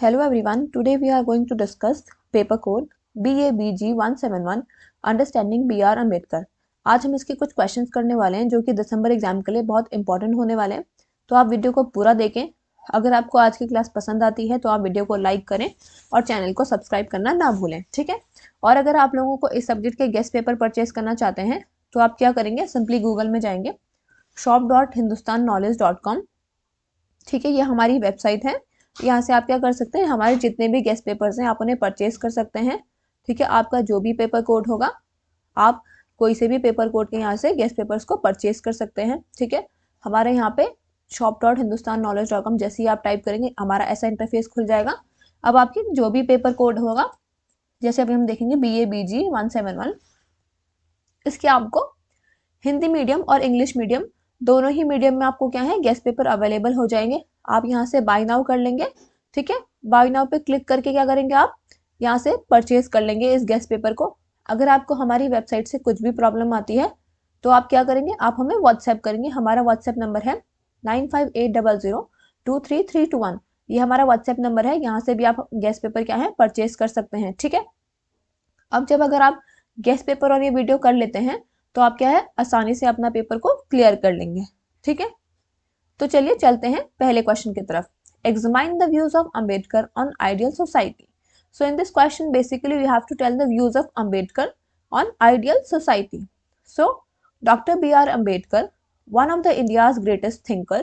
Hello everyone, today we are going to discuss paper code BABG 171 understanding BR Ambedkar. आज हम इसके कुछ questions करने वाले हैं जो कि दिसंबर एग्जाम के लिए बहुत इंपॉर्टेंट होने वाले हैं। तो आप वीडियो को पूरा देखें। अगर आपको आज की क्लास पसंद आती है तो आप वीडियो को लाइक करें और चैनल को सब्सक्राइब करना ना भूलें, ठीक है। और अगर आप लोगों को इस सब्जेक्ट के गेस्ट पेपर परचेज करना चाहते हैं तो आप क्या करेंगे, सिंपली गूगल में जाएंगे shop.hindustanknowledge.com, ठीक है। ये हमारी वेबसाइट है। यहाँ से आप क्या कर सकते हैं, हमारे जितने भी गेस्ट पेपर्स हैं आप उन्हें परचेज कर सकते हैं, ठीक है। आपका जो भी पेपर कोड होगा आप कोई से भी पेपर कोड के यहाँ से गेस्ट पेपर्स को परचेज कर सकते हैं, ठीक है। हमारे यहाँ पे shop.hindustanknowledge.com जैसे ही आप टाइप करेंगे हमारा ऐसा इंटरफेस खुल जाएगा। अब आपकी जो भी पेपर कोड होगा, जैसे अभी हम देखेंगे BABG 171, इसके आपको हिंदी मीडियम और इंग्लिश मीडियम दोनों ही मीडियम में आपको क्या है, गेस्ट पेपर अवेलेबल हो जाएंगे। आप यहाँ से बाय नाउ कर लेंगे, ठीक है। बाय नाउ पे क्लिक करके क्या करेंगे, आप यहाँ से परचेज कर लेंगे इस गेस्ट पेपर को। अगर आपको हमारी वेबसाइट से कुछ भी प्रॉब्लम आती है तो आप क्या करेंगे, आप हमें व्हाट्सएप करेंगे। हमारा व्हाट्सएप नंबर है 9580023321। ये हमारा व्हाट्सएप नंबर है, यहाँ से भी आप गेस्ट पेपर क्या है परचेज कर सकते हैं, ठीक है। अब जब अगर आप गेस्ट पेपर और ये वीडियो कर लेते हैं तो आप क्या है, आसानी से अपना पेपर को क्लियर कर लेंगे, ठीक है। तो चलिए चलते हैं पहले क्वेश्चन की तरफ। Examine the views of Ambedkar on ideal society. So in this question basically we have to tell the views of Ambedkar on ideal society. So doctor BR Ambedkar, one of the India's greatest thinker,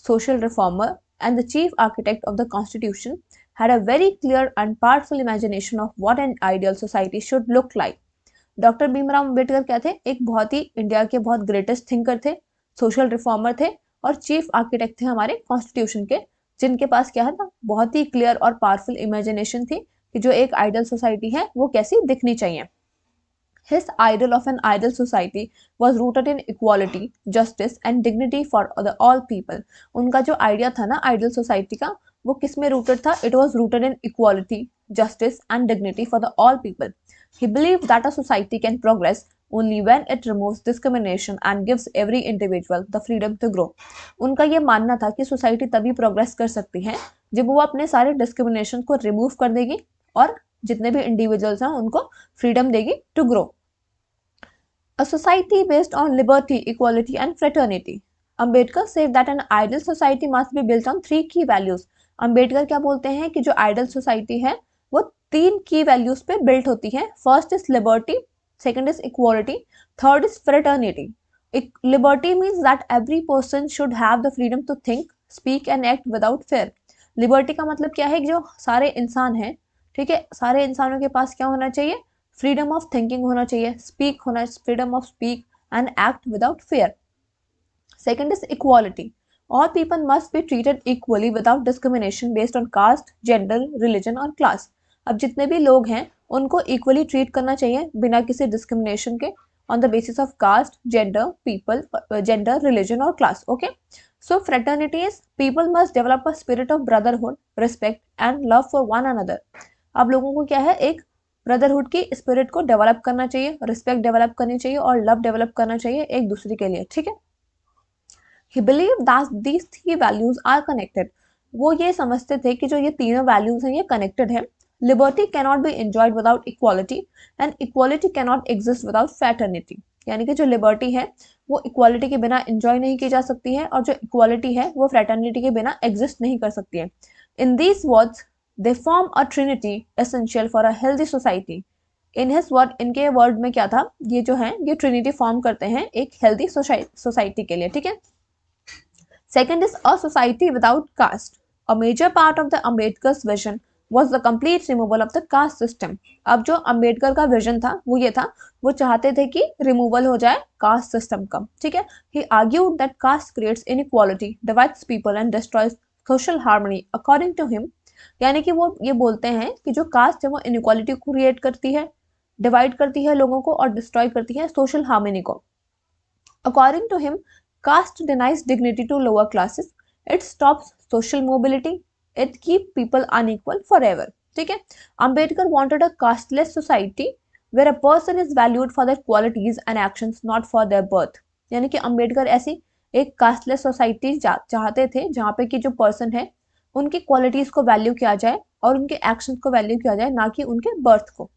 social reformer and the chief architect of the constitution, had a very clear and powerful imagination of what an ideal society should look like. Doctor Bhimrao Ambedkar क्या थे, एक बहुत ही India के बहुत greatest thinker थे, social reformer थे और chief architect थे हमारे कॉन्स्टिट्यूशन के, जिनके पास क्या था, बहुत ही क्लियर और पावरफुल इमेजिनेशन थी कि जो एक आइडियल सोसाइटी है वो कैसी दिखनी चाहिए। His ideal of an ideal society was rooted in equality, justice and dignity for all people. उनका जो आइडिया था ना आइडियल सोसाइटी का, वो किस में रूटेड था? It was rooted in equality, justice and dignity for the all people. He believed that a society can progress only when it removes discrimination and gives every individual the freedom to grow. उनका ये मानना था कि society तभी progress कर सकती है जब वो अपने सारे डिस्क्रिमिनेशन को रिमूव कर देगी और जितने भी इंडिविजुअल्स हैं उनको फ्रीडम देगी to grow. A society based on liberty, equality and fraternity. Ambedkar said that an ideal society must be built on 3 key values. Ambedkar क्या बोलते हैं कि जो आइडियल सोसाइटी है वो 3 की वैल्यूज पे बिल्ट होती है। First is liberty, second is equality, third is fraternity. Liberty means that every person should have the freedom to think, speak and act without fear. Liberty का मतलब क्या है कि जो सारे इंसान हैं, ठीक है, सारे इंसानों के पास क्या होना चाहिए, फ्रीडम ऑफ थिंकिंग होना चाहिए, स्पीक होना, freedom of speak and act without fair. Second is equality, all people must be treated equally without discrimination based on caste, gender, religion और class. अब जितने भी लोग हैं उनको इक्वली ट्रीट करना चाहिए बिना किसी डिस्क्रिमिनेशन के, on the basis of caste, gender, people, gender, religion और class, okay. So fraternity is people must develop a spirit of brotherhood, respect and love for one another. अब लोगों को क्या है, एक ब्रदरहुड की स्पिरिट को डेवलप करना चाहिए, रिस्पेक्ट डेवलप करनी चाहिए और लव डेवलप करना चाहिए एक दूसरे के लिए, ठीक है। He believed that these 3 values are connected. वो ये समझते थे कि जो ये तीनों वैल्यूज हैं ये कनेक्टेड है। Liberty cannot be enjoyed without equality and equality cannot exist without fraternity. यानी कि जो लिबर्टी है वो इक्वालिटी के बिना एंजॉय नहीं की जा सकती है और जो इक्वालिटी है वो फ्रैटर्निटी के बिना एग्जिस्ट नहीं कर सकती है। In these words they form a Trinity essential for a healthy society. In his word, इनके वर्ड में क्या था, ये जो है ये ट्रिनिटी फॉर्म करते हैं एक हेल्दी सोसाइटी के लिए, ठीक है। Second is a society without caste. A major part of the Ambedkar's vision was the complete removal of the caste system. अब जो अंबेडकर का विजन था वो ये था, वो चाहते थे कि रिमूवल हो जाए कास्ट सिस्टम का, ठीक है। He argued that caste creates inequality, divides people and destroys social harmony. According to him, यानी कि वो ये बोलते हैं कि जो कास्ट है वो इनइक्वालिटी को क्रिएट करती है, डिवाइड करती है लोगों को और डिस्ट्रॉय करती है सोशल हार्मनी को। According to him, caste denies dignity to lower classes. It stops social mobility. It keeps people unequal forever. ठीक है। Ambedkar wanted a casteless society where a person is valued for their qualities and actions, not for their birth. यानी कि अंबेडकर ऐसी एक casteless society चाहते थे जहाँ पे कि जो पर्सन है उनकी क्वालिटीज को वैल्यू किया जाए और उनके एक्शंस को वैल्यू किया जाए, ना कि उनके बर्थ को।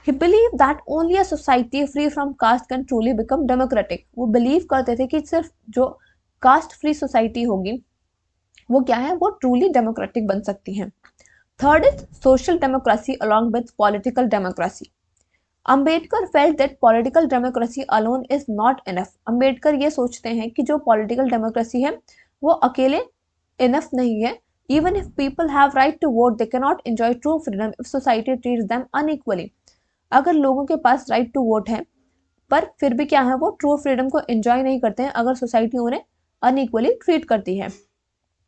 He believed that only a society free from caste can truly become democratic. वो बिलीव करते थे कि सिर्फ जो कास्ट फ्री सोसाइटी होगी वो क्या है, वो ट्रूली डेमोक्रेटिक बन सकती है। Third is social democracy along with political democracy. Ambedkar felt that political democracy alone is not enough. Ambedkar ये सोचते हैं कि जो पॉलिटिकल डेमोक्रेसी है वो अकेले इनफ नहीं है। Even if people have right to vote they can not enjoy true freedom if society treats them unequally. अगर लोगों के पास राइट टू वोट है पर फिर भी क्या है, वो ट्रू फ्रीडम को एंजॉय नहीं करते हैं अगर सोसाइटी उन्हें अनइक्वली ट्रीट करती है।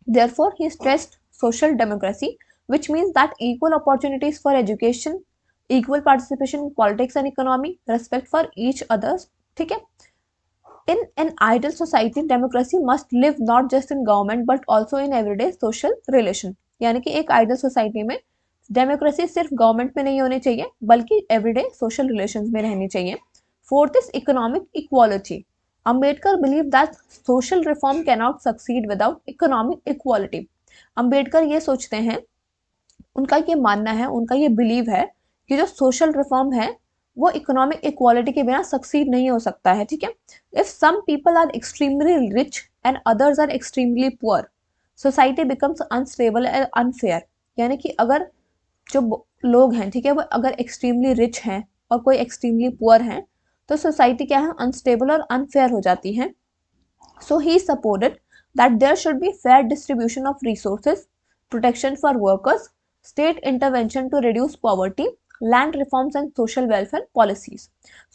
Therefore, he stressed social democracy, which means that equal opportunities for education, equal participation in politics and economy, respect for each others. ठीक है? In an ideal society, democracy must live not just in government but also in everyday social relation. यानी कि एक ideal society में democracy सिर्फ government में नहीं होनी चाहिए बल्कि एवरीडे सोशल रिलेशंस में रहनी चाहिए। Fourth is economic equality. Ambedkar believe that social reform can not succeed without economic equality. Ambedkar ये सोचते हैं, उनका ये मानना है, उनका ये बिलीव है कि जो सोशल रिफॉर्म है वो इकोनॉमिक इक्वालिटी के बिना सक्सीड नहीं हो सकता है। ठीक है? If some people are extremely rich and others are extremely poor, society becomes unstable and unfair. यानी कि अगर जो लोग हैं, ठीक है, वो अगर एक्सट्रीमली रिच हैं और कोई एक्सट्रीमली पुअर हैं तो सोसाइटी क्या है, अनस्टेबल और अनफेयर हो जाती है। So he supported that there should be fair distribution of resources, protection for workers, state intervention to reduce poverty, land reforms and social welfare policies.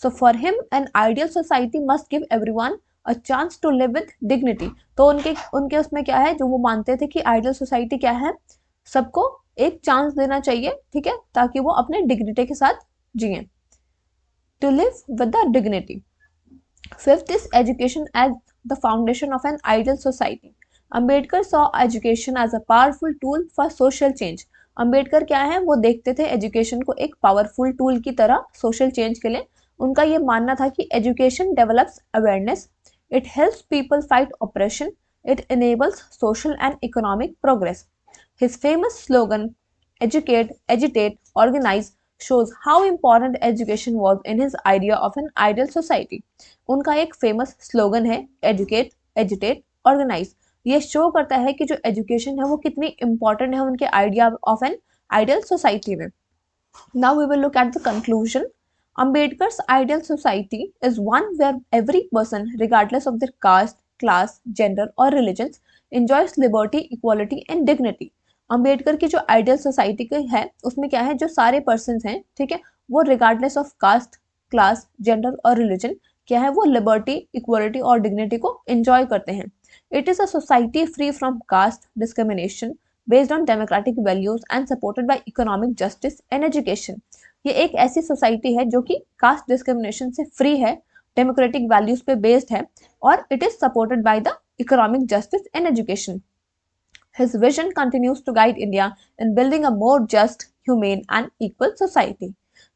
So for him, an ideal society must give everyone a chance to live with dignity. तो उनके उसमें क्या है, जो वो मानते थे कि आइडियल सोसाइटी क्या है, सबको एक चांस देना चाहिए, ठीक है, ताकि वो अपने डिग्निटी के साथ जिए। To live with the dignity. Fifth is education as the foundation of an ideal society. Ambedkar saw education as a powerful tool for social change. Ambedkar क्या है, वो देखते थे एजुकेशन को एक पावरफुल टूल की तरह सोशल चेंज के लिए। उनका ये मानना था कि education develops awareness, it helps people fight operation, it enables social and economic progress. His famous slogan, educate, agitate, organize, shows how important education was in his idea of an ideal society. उनका एक famous slogan है, educate, agitate, organise. ये show करता है कि जो education है वो कितनी इंपॉर्टेंट है उनके idea of an ideal society में। Now we will look at the conclusion. Ambedkar's ideal society is one where every person, regardless of their caste, class, gender or religions, enjoys liberty, equality and dignity. Ambedkar की जो ideal society है उसमें क्या है, जो सारे person हैं, ठीक है, वो regardless of caste, class, gender और रिलीजन क्या है, वो लिबर्टी, इक्वालिटी और डिग्निटी को एंजॉय करते हैं। It is a society free from caste discrimination, based on democratic values and supported by economic justice and education. ये एक ऐसी सोसाइटी है जो कि कास्ट डिस्क्रिमिनेशन से फ्री है, डेमोक्रेटिक वैल्यूज पे बेस्ड है और it is supported by the economic justice and education. His vision continues to guide India in building a more just, humane and equal society.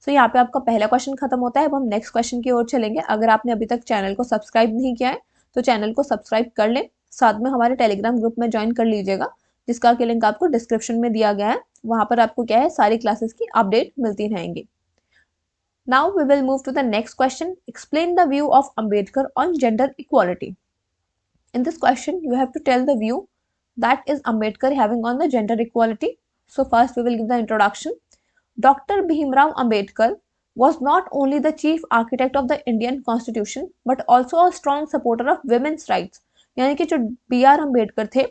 So यहाँ पे आपका पहला question खत्म होता है। अब हम नेक्स्ट क्वेश्चन की ओर चलेंगे। अगर आपने अभी तक चैनल को सब्सक्राइब नहीं किया है तो चैनल को सब्सक्राइब कर लें, साथ में हमारे टेलीग्राम ग्रुप में ज्वाइन कर लीजिएगा, जिसका कि लिंक आपको डिस्क्रिप्शन में दिया गया है। वहां पर आपको क्या है, सारी क्लासेस की अपडेट मिलती रहेंगी। Now we will move to the next question. Explain the view of Ambedkar on gender equality. In this question, you have to tell the view that is Ambedkar having on the gender equality. So first we will give the introduction. Dr. Bhimrao Ambedkar was not only the chief architect of the Indian Constitution but also a strong supporter of women's rights. यानी कि जो B.R. Ambedkar थे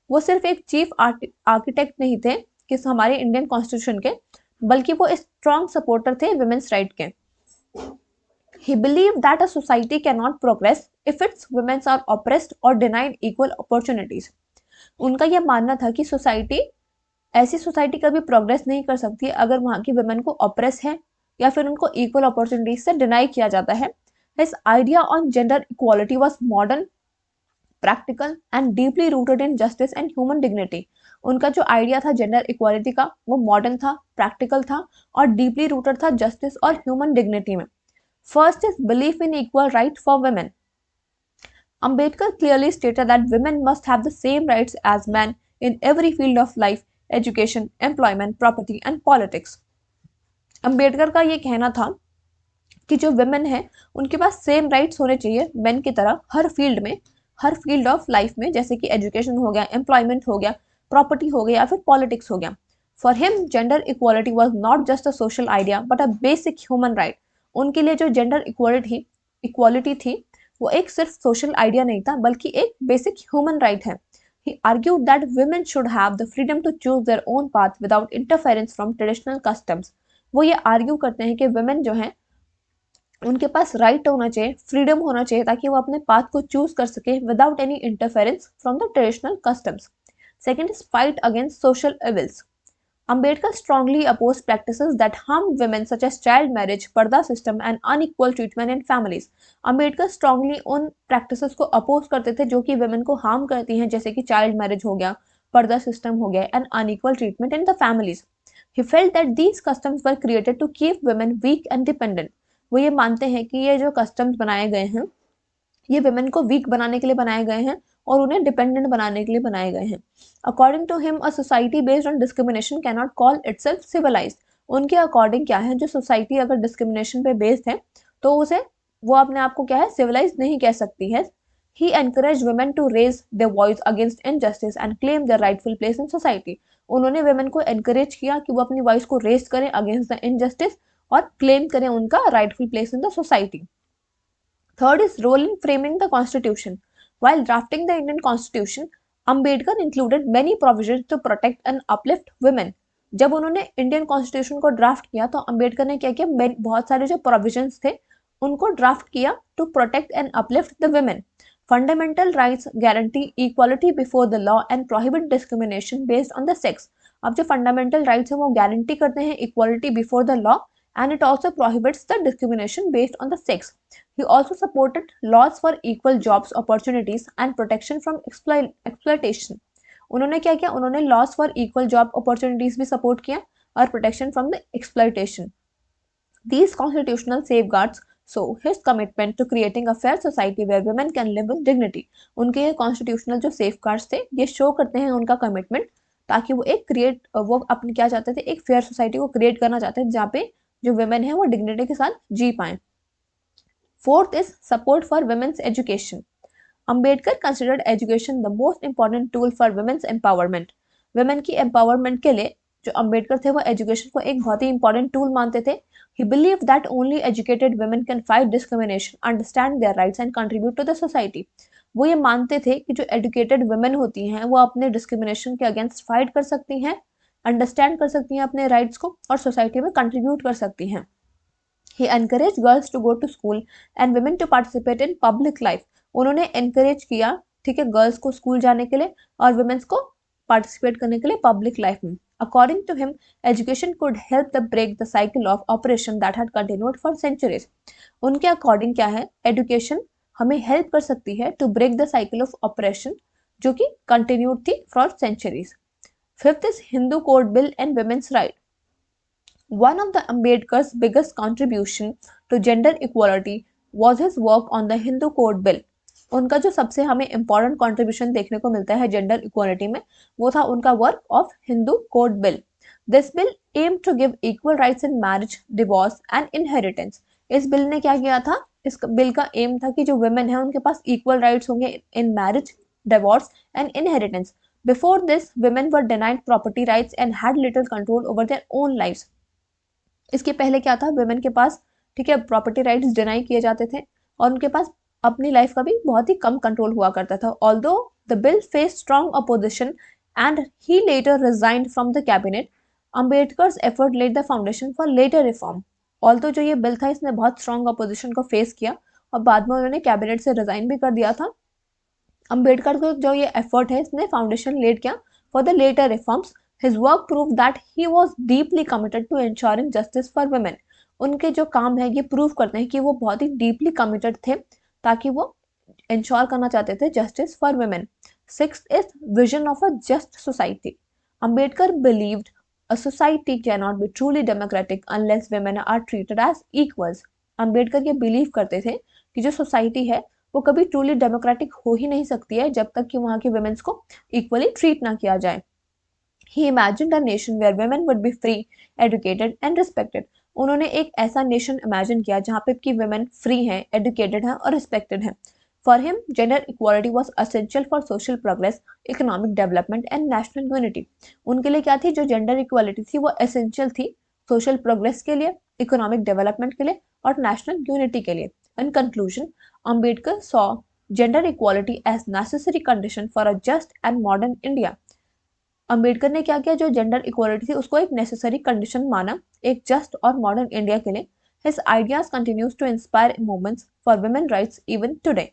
वो सिर्फ एक chief architect नहीं थे कि हमारे इंडियन कॉन्स्टिट्यूशन के, बल्कि वो स्ट्रॉन्ग सपोर्टर थे विमेन्स राइट के। He believed that a society cannot progress if its women are oppressed or denied equal opportunities. उनका यह मानना था कि सोसाइटी, ऐसी सोसाइटी कभी प्रोग्रेस नहीं कर सकती अगर वहां की वुमेन को ऑप्रेस है या फिर उनको इक्वल अपॉर्चुनिटीज से डिनाई किया जाता है। His idea on gender equality was modern, practical and deeply rooted in justice and human dignity. उनका जो आइडिया था जेंडर इक्वालिटी का वो मॉडर्न था, प्रैक्टिकल था और डीपली रूटेड था जस्टिस और ह्यूमन डिग्निटी में। First is belief in equal right for women. Ambedkar clearly stated that women must have the same rights as men, in every field of life, education, employment, property and politics. Ambedkar का ये कहना था कि जो women है उनके पास same rights होने चाहिए मेन की तरह हर फील्ड में, हर फील्ड ऑफ लाइफ में, जैसे कि एजुकेशन हो गया, एम्प्लॉयमेंट हो गया, प्रॉपर्टी हो गया या फिर पॉलिटिक्स हो गया. For him gender equality was not just a social idea but a basic human right. उनके लिए जो जेंडर इक्वालिटी थी वो एक सिर्फ सोशल आइडिया नहीं था बल्कि एक बेसिक ह्यूमन राइट है. He argued that women should have the freedom to choose their own path without interference from traditional customs. वो ये आर्ग्यू करते हैं कि women जो हैं उनके पास राइट होना चाहिए, फ्रीडम होना चाहिए ताकि वो अपने पाथ को चूज कर सके without any interference from the traditional customs. Second is fight against social evils. Ambedkar strongly opposed practices that harmed women such as child marriage, parda system and unequal treatment in families. Ambedkar strongly उन practices को oppose करते थे जो कि women को harm करती हैं, जैसे कि child marriage हो गया, पर्दा system हो गया and unequal treatment in the families. He felt that these customs were created to keep women weak and dependent. वो ये मानते हैं कि ये जो customs बनाए गए हैं ये women को weak बनाने के लिए बनाए गए हैं और उन्हें डिपेंडेंट बनाने के लिए बनाए गए हैं. According to him a society based on discrimination can not call itself civilised. उनके अकॉर्डिंग क्या है, जो सोसाइटी अगर डिस्क्रिमिनेशन पे बेस्ड है तो उसे वो अपने आप को क्या है, सिविलाइज नहीं कह सकती है. He encourage women to raise their voice against injustice and claim their rightful place in society. उन्होंने वुमेन को एनकरेज किया कि वो अपनी वॉइस को रेज करें अगेंस्ट द इनजस्टिस और क्लेम करें उनका rightful place in the society. Third is role in framing the constitution. While drafting the Indian constitution, Ambedkar included many provisions to protect and uplift women. जब उन्होंने Indian constitution को draft किया तो अंबेडकर ने क्या किया, बहुत सारे जो प्रोविजंस थे उनको ड्राफ्ट किया to protect and uplift the women. Fundamental rights guarantee equality before the law and prohibit discrimination based on the sex. अब जो फंडामेंटल राइट्स है वो गारंटी करते हैं equality before the law and it also prohibits the discrimination based on the sex. He also supported laws for equal jobs opportunities and protection from exploitation. उन्होंने क्या किया, उन्होंने laws for equal job opportunities भी support किया और protection from the exploitation. These constitutional safeguards show his commitment to creating a fair society where women can live with dignity. उनके ये constitutional जो safeguards थे ये show करते हैं उनका commitment ताकि वो अपनी क्या चाहते थे, एक fair society को create करना चाहते हैं जहाँ पे जो women है वो dignity के साथ जी पाएं. Fourth is support for women's education. Ambedkar considered education the most important tool for women's empowerment. Women की empowerment के लिए जो अंबेडकर थे वो education को एक बहुत ही important tool मानते थे. He believed that only educated women can fight discrimination, understand their rights and contribute to the society. वो ये मानते थे कि जो educated women होती हैं वो अपने discrimination के against fight कर सकती हैं, अंडरस्टैंड कर सकती हैं अपने राइट्स को और सोसाइटी में कंट्रीब्यूट कर सकती हैं. He encourage girls to go to school and women to participate in public life. उन्होंने एनकरेज किया, ठीक है, गर्ल्स को स्कूल जाने के लिए और वुमेन्स को पार्टिसिपेट करने के लिए पब्लिक लाइफ में. According to him education could help the break the cycle of oppression that had continued for centuries. उनके अकॉर्डिंग क्या है, एजुकेशन हमें हेल्प कर सकती है to break the cycle of oppression जो कि कंटिन्यूड थी for centuries. Fifth is Hindu Code Bill and women's right. One of the Ambedkar's biggest contribution to gender equality was his work on the Hindu Code Bill. उनका जो सबसे हमें important contribution देखने को मिलता है gender equality में वो था उनका work of Hindu Code Bill. This bill aimed to give equal rights in marriage, divorce and inheritance. इस बिल ने क्या किया था, इस बिल का एम था कि जो women है उनके पास equal rights होंगे in marriage, divorce and inheritance. Before this, women were denied property rights and had little control over their own lives. इसके पहले क्या था, women के पास, ठीक है, property rights deny किए जाते थे और उनके पास अपनी लाइफ का भी बहुत ही कम कंट्रोल हुआ करता था. Although the bill faced strong opposition and he later resigned from the cabinet, Ambedkar's effort laid the foundation for later reform. Although जो ये बिल था इसने बहुत strong opposition को फेस किया और बाद में उन्होंने कैबिनेट से रिजाइन भी कर दिया था. अंबेडकर को जो ये एफर्ट है इसने फाउंडेशन लेड किया for the later reforms. His work prove that he was deeply committed to ensuring justice for women. उनके जो काम है ये प्रूव करते हैं कि वो बहुत ही डीपली कमिटेड थे ताकि वो इंश्योर करना चाहते थे justice for women. Sixth is vision of a just society. Ambedkar believed a society can not be truly democratic unless women are treated as equals. Ambedkar ये बिलीव करते थे कि जो सोसाइटी है वो कभी ट्रूली डेमोक्रेटिक हो ही नहीं सकती है जब तक कि वहाँ के वुमेन्स को इक्वली ट्रीट ना किया जाए। He imagined a nation where women would be free, educated and respected. उन्होंने एक ऐसा नेशन इमेजिन किया जहाँ पे कि women फ्री हैं, एजुकेटेड हैं और रिस्पेक्टेड हैं। For him, gender equality was essential for social progress, economic development and national unity. उनके लिए क्या थी? जो जेंडर इक्वालिटी थी वो एसेंशियल थी सोशल प्रोग्रेस के लिए, इकोनॉमिक डेवलपमेंट के लिए और नेशनल यूनिटी के लिए। In conclusion, Ambedkar saw gender equality as necessary condition for a just and modern India. Ambedkar ने क्या किया? जो जेंडर इक्वालिटी थी उसको एक नेसेसरी कंडीशन माना एक जस्ट और मॉडर्न इंडिया के लिए। His ideas continues to inspire movements for women rights even today.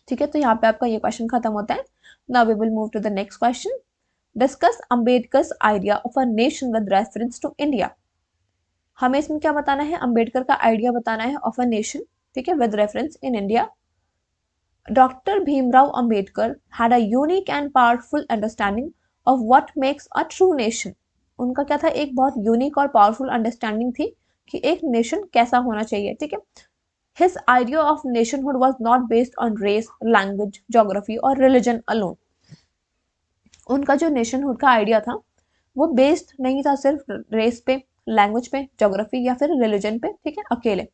ठीक है, तो यहाँ पे आपका ये क्वेश्चन खत्म होता है। Now we will move to the next question. Discuss Ambedkar's idea of a nation with reference to India. हमें इसमें क्या बताना है? अंबेडकर का आइडिया बताना है ऑफ अ नेशन, ठीक है, with reference in India. Dr. Bhimrao Ambedkar had a unique and powerful understanding of what makes a true nation. उनका क्या था? एक बहुत यूनिक और पावरफुल अंडरस्टैंडिंग थी कि एक नेशन कैसा होना चाहिए, ठीक है। His idea of nationhood was not based on race, language, geography और religion alone. उनका जो नेशनहुड का आइडिया था वो बेस्ड नहीं था सिर्फ रेस पे, लैंग्वेज पे, ज्योग्राफी या फिर रिलीजन पे, ठीक है, अकेले।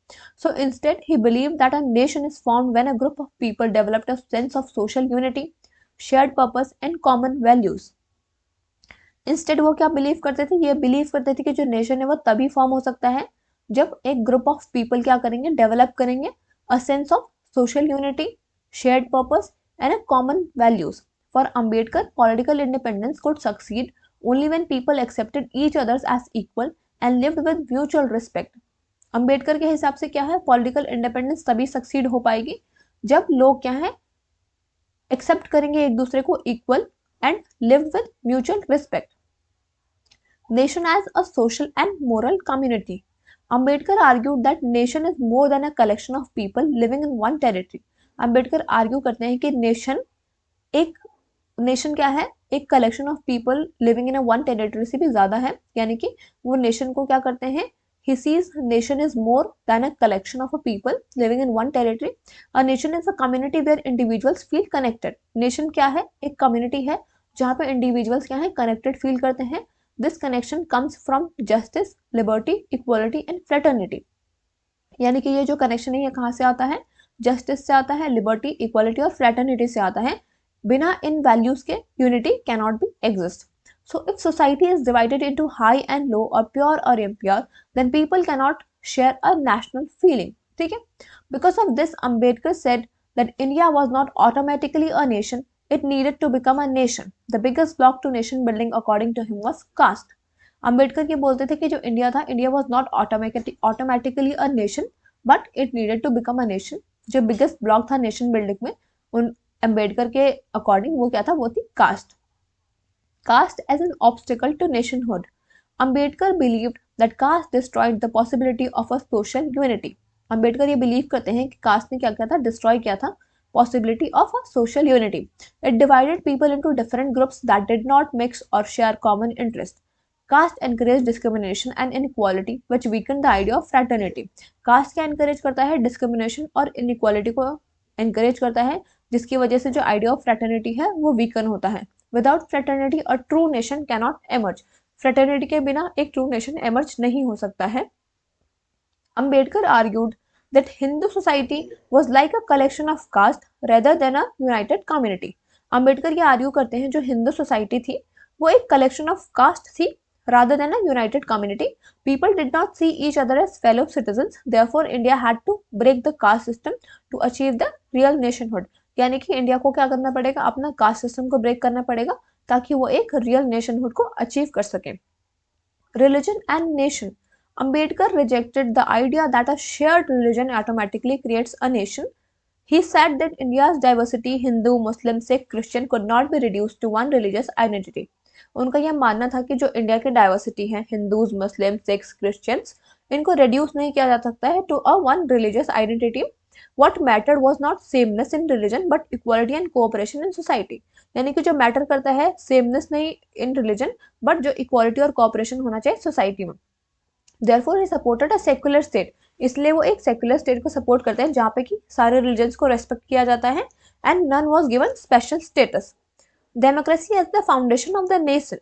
So instead he believe that a nation is formed when a group of people developed a sense of social unity, shared purpose and common values. Instead वो क्या बिलीव करते थे? ये बिलीव करते थे कि जो नेशन है वो तभी फॉर्म हो सकता है जब एक ग्रुप ऑफ पीपल क्या करेंगे? डेवलप करेंगे a sense of social unity, shared purpose and a common values. For Ambedkar, political independence could succeed only when people accepted each others as equal and lived with mutual respect. Ambedkar के हिसाब से क्या है? Political independence तभी succeed हो पाएगी जब लोग क्या है? एक्सेप्ट करेंगे एक दूसरे को equal and live with mutual respect. Nation as a social and moral community. Ambedkar argued that nation is more than a collection of people living in one territory. Ambedkar argue करते हैं कि नेशन क्या है? एक collection of people living in a one territory से भी ज्यादा है, यानी कि वो नेशन को क्या करते हैं? He sees nation is more than a collection of a people living in one territory. A nation is a community where individuals feel connected. Nation क्या है? एक कम्युनिटी है जहाँ पे इंडिविजुअल्स क्या है? कनेक्टेड फील करते हैं। This connection comes from justice, liberty, equality and fraternity. यानी कि ये जो कनेक्शन है ये कहाँ से आता है? जस्टिस से आता है, लिबर्टी, इक्वालिटी और फ्रेटर्निटी से आता है। बिना इन वैल्यूज के unity can not be exist. So if society is divided into high and low और प्योर और impure, then people can not share a national feeling, ठीक है। Because of this Ambedkar said that India was not automatically a nation, it needed to become a nation. The biggest block to nation building according to him was caste. Ambedkar ये बोलते थे कि जो India था, India was not automatically a nation but it needed to become a nation. जो biggest block था nation building में उन अंबेडकर के अकॉर्डिंग वो क्या था? वो थी caste. Caste as an obstacle to nationhood. Ambedkar believed that caste destroyed the possibility of a social unity. Ambedkar ये बिलीव करते हैं कि कास्ट ने क्या किया था? डिस्ट्रॉय किया था possibility of a social unity. It divided people into different groups that did not mix or share common interests. Caste encouraged discrimination and inequality, which weakened the idea of fraternity. Caste क्या encourage करता है? Discrimination और inequality को encourage करता है, जिसकी वजह से जो idea of fraternity है वो weaken होता है। Without fraternity, a true nation cannot emerge. Fraternity के बिना एक true nation emerge नहीं हो सकता है। Ambedkar argued that Hindu society was like a collection of caste rather than a united community. Ambedkar ये आर्ग्यू करते हैं जो हिंदू सोसाइटी थी वो एक कलेक्शन ऑफ कास्ट थी rather than a united community. People did not see each other as fellow citizens. Therefore, India had to break the caste system to achieve the real nationhood. यानी कि India को क्या करना पड़ेगा? अपना caste system को break करना पड़ेगा ताकि वो एक रियल नेशनहुड को अचीव कर सके। Religion and nation. Ambedkar rejected the idea that a shared religion automatically creates a nation. He said that India's diversity, Hindu, Muslim, Sikh, Christian, could not be reduced to one religious identity. उनका यह मानना था कि जो India की diversity है, Hindus, Muslim, Sikhs, Christians, इनको reduce नहीं किया जा सकता है to a one religious identity. What mattered was not sameness in religion but equality and cooperation in society. यानी कि जो मैटर करता है सेमनेस नहीं इन रिलीजन बट जो इक्वालिटी और कोऑपरेशन होना चाहिए सोसाइटी में. Therefore, he supported a secular state. इसलिए वो एक सेक्युलर स्टेट को सपोर्ट करते हैं जहाँ पे कि सारे रिलीजन्स को रेस्पेक्ट किया जाता है and none was given special status. Democracy as the foundation of the nation.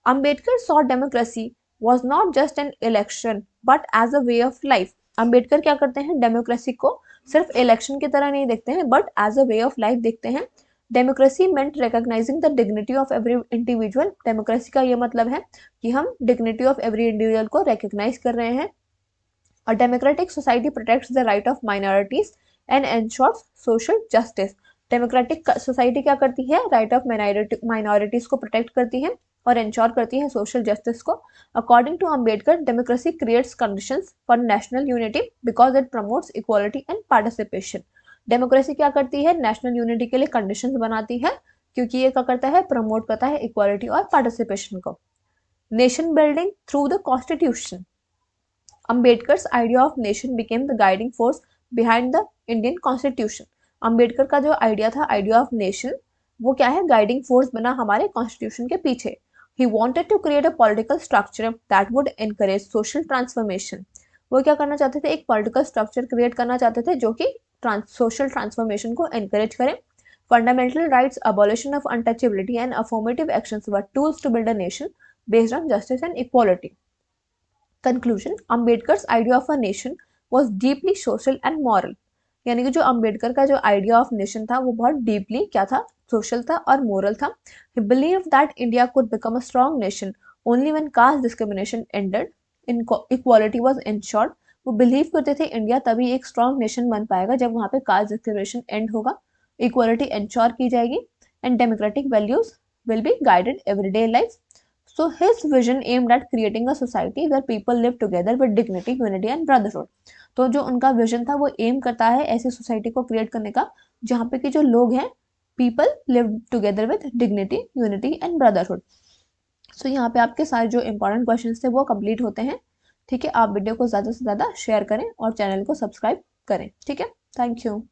Ambedkar saw democracy was not just an election but as a way of life. Ambedkar क्या करते हैं, डेमोक्रेसी को सिर्फ इलेक्शन की तरह नहीं देखते हैं but as a way of life देखते हैं। Democracy meant recognising the dignity of every individual. Democracy का ये मतलब है कि हम डिग्निटी ऑफ एवरी इंडिविजुअल को रिकॉग्नाइज कर रहे हैं। A democratic society protects the right of minorities and ensures social justice. Democratic society क्या करती है, राइट ऑफ माइनॉरिटीज को प्रोटेक्ट करती है और इंश्योर करती है सोशल जस्टिस को। According to Ambedkar, democracy creates conditions for national unity because it promotes equality and participation. Democracy क्या करती है, नेशनल यूनिटी के लिए कंडीशंस बनाती है क्योंकि ये क्या करता है, प्रमोट करता है इक्वालिटी और पार्टिसिपेशन को। Nation building through the constitution. Ambedkar's idea of nation became the guiding force behind the Indian Constitution. Ambedkar का जो आइडिया था, आइडिया ऑफ नेशन, वो क्या है, गाइडिंग फोर्स बना हमारे कॉन्स्टिट्यूशन के पीछे। He wanted to create a political structure that would encourage social transformation. वो क्या करना चाहते थे, एक पॉलिटिकल स्ट्रक्चर क्रिएट करना चाहते थे जो कि सोशल ट्रांसफॉर्मेशन को एनकरेज करे। Fundamental rights, abolition of untouchability and affirmative actions were tools to build a nation based on justice and equality. Conclusion, Ambedkar's idea of a nation was deeply social and moral. यानी कि जो अम्बेडकर का जो idea of nation था वो बहुत deeply क्या था, सोशल था और मोरल था। ही believe that India could become a strong nation only when caste discrimination ended, equality was insured. वो बिलीव करते थे इंडिया तभी एक स्ट्रॉन्ग नेशन बन पाएगा जब वहाँ पे कास्ट डिस्क्रिमिनेशन एंड होगा, इक्वालिटी इंश्योर की जाएगी and democratic values will be guided everyday life. So his vision aimed at creating a society where people live together with dignity, unity and brotherhood. तो जो उनका विजन था वो M करता है ऐसी सोसाइटी को क्रिएट करने का जहाँ पे कि जो लोग हैं, people live together with dignity, unity and brotherhood. So यहाँ पे आपके सारे जो इंपॉर्टेंट क्वेश्चन थे वो कंप्लीट होते हैं। ठीक है, आप वीडियो को ज़्यादा से ज़्यादा शेयर करें और चैनल को सब्सक्राइब करें। ठीक है, थैंक यू।